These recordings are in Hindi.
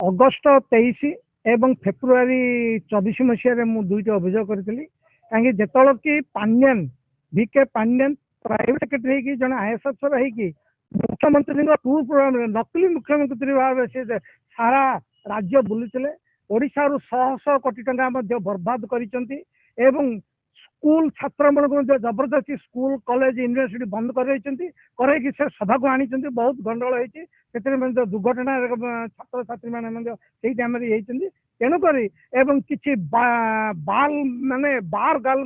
अगस्ट 23 एवं फेब्रुआरी 24 मसीह मु दुईट अभियोग करी कहीं जिते कि Pandian VK Pandian private secretary की जन IAS अफसर है मुख्यमंत्री टूर प्रोग्राम नकली मुख्यमंत्री भाव से सारा राज्य बुलूले ओडिशा रु 100 कोटी टंका बर्बाद करिसेंती एवं स्कूल छात्र मन जबरदस्ती स्कूल कॉलेज यूनिवर्सिटी बंद कर सभा को आनी बहुत गंडगोल होती दुर्घटना छात्र छात्री मैंने टाइम तेणुक किसी बाल माने बार गाल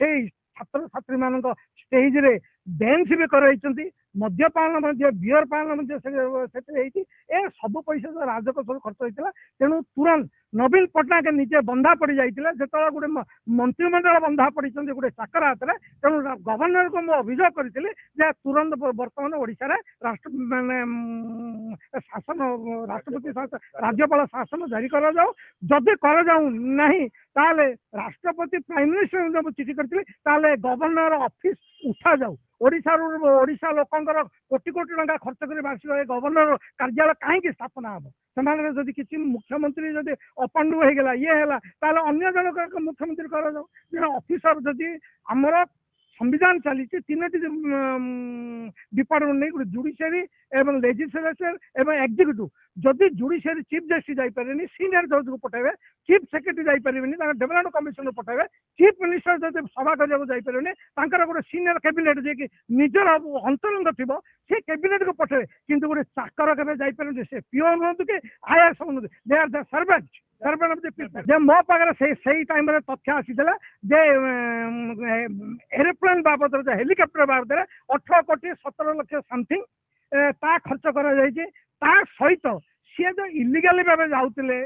से छात्र छात्री मान स्टेज रे डांस भी कर मद्यपान बियर पान सब पैसा राजकोष खर्च होता तेणु तुरंत नवीन पट्टनायक निजे बंधा पड़ जाता जो गोटे मंत्रिमंडल बंधा पड़ी गोटे चाकर हाथ में तेणु गवर्नर को मुझे अभियोग करी तुरंत बर्तमान ओडिशा राष्ट्र माने शासन राष्ट्रपति राज्यपाल शासन जारी कर जदि कर नहीं राष्ट्रपति प्राइम मिनिस्टर चिठी करते गवर्नर ऑफिस उठा जाऊ ओडिशा लोकंर कोटी कोटी टंका खर्च कर बार्षिक गवर्नर कार्यालय कहीं स्थापना हम से किसी मुख्यमंत्री जब अपांडु होगा ये है अन्य जन मुख्यमंत्री कर ऑफिसर जदि आमर संविधान चली तीन डिपार्टमेंट नहीं जुडिशियरी एवं लेजिस्लेचर एवं एग्जीक्यूटिव जदि जुडिशियरी चीफ जस्टिस जापारे सीनियर जज को पठाइबे चीफ सेक्रेटरी जापारे डेवलपमेंट कमिशन को पठाइबे चीफ मिनिस्टर जब सभा करने गोटे सीनियर कैबिनेट जे निजर अंतरंग थी से कैबिनेट को पठाइबे किंतु गोटे चाकर के जापारे से पिओन हूँ कि IAS हूँ दे आर द सर्वेंट मो पाखे से टाइम तथ्य आसीला एरोप्लेन बाबद हेलिकप्टर बाबद 18 कोटी 17 लक्ष समथिंग ता खर्च कर सहित सी जो इलिगाली भाव जाऊे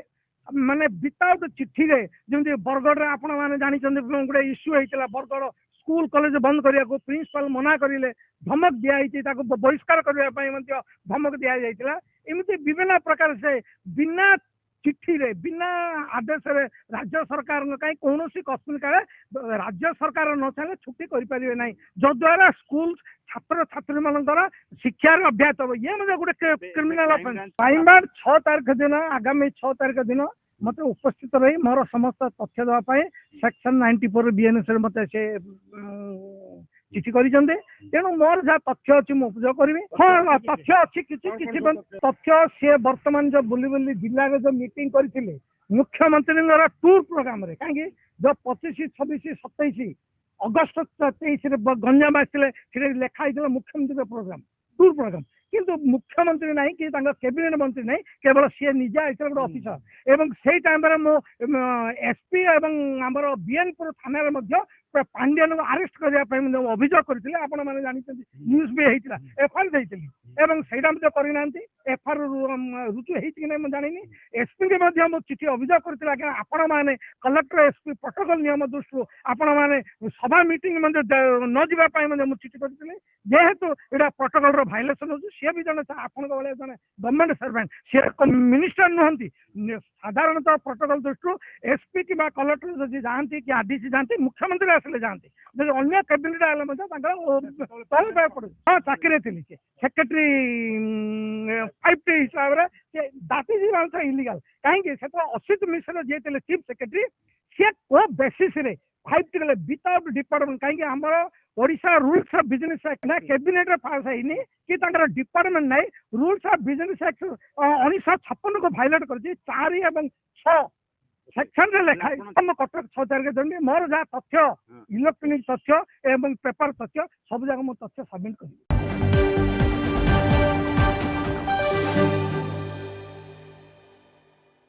माने विदाउट चिठी रे जमी बरगढ़ रे आपण माने जानी गोटे इश्यू होता बरगढ़ स्कूल कॉलेज बंद करने को प्रिंसिपल मना करें धमक दिखाई बहिष्कार करने धमक दि जाता एमती विभिन्न प्रकार से बिना चिठी रे बिना आदेश रे राज्य सरकार कहीं कौन कस्मिन काले राज्य सरकार न चाहे छुट्टी करें ना जद्वारा स्कूल छात्र छात्री मान शिक्षा अभ्यास हम ये गोटे क्रिमिनाल ऑफेंस टाइम 6 तारीख दिन आगामी 6 तारीख दिन मत उपस्थित रही मोर समस्त तथ्य देवाई सेक्शन 94 BNS मत से चिठी करें तेणु मोर जहाँ तथ्य अच्छी मुझे करी हाँ तथ्य अच्छी किसी तथ्य सी बर्तमान जो बुली बुली जिले में जो मीटिंग करते मुख्यमंत्री टूर प्रोग्राम रे कहीं जो 25 26 27 अगस्त 23 गंजाम आसते लिखाई मुख्यमंत्री प्रोग्राम टूर प्रोग्राम किंतु मुख्यमंत्री नहीं कि कैबिनेट मंत्री नहीं केवल सी निजे आते गोटे ऑफिसर एवं से टाइम SP एवं आमर बीएनपुर थाना पांड्यन को अरेस्ट करने अभियोग करते न्यूज भी होता FIR देती एवं से करना FIR रुचु है जानी SP के चिठी अभियोग करते आपण मैंने कलेक्टर SP प्रोटोकॉल नियम दृष्टि आपण मैंने सभा मीटिंग न जावाई चिठी करते जेहेतु यहाँ प्रोटोकॉल भाइलेसन हो सी भी जन आपण जन गवर्नमेंट सर्वेंट सी मिनिस्टर नुहति साधारणतः प्रोटोकॉल दृष्टि SP कि कलेक्टर जब जाती कि ADC जाती मुख्यमंत्री आसले जाती जब अन्य कैबिनेट आए पड़े हाँ चाकरी थी सेक्रेटरी 5T हिसाब से दैट इज इलिगल कहीं 80 मिश्र जी चीफ सेक्रेटरी सी को बेसिस 5T विदाउट डिपार्टमेंट कहीं आमर Odisha rules of business act ना कैबिनेट पास है कि डिपार्टमेंट नहीं रूल्स ऑफ बिजनेस एक्ट 1956 को भाइलेट कर 4 और 6 सेक्शन रे लिखाई हम कटक 6 तारीख दिन मोर जहाँ तथ्य इलेक्ट्रोनिक तथ्य एवं पेपर तथ्य सब जगह मो तथ्य सबमिट कर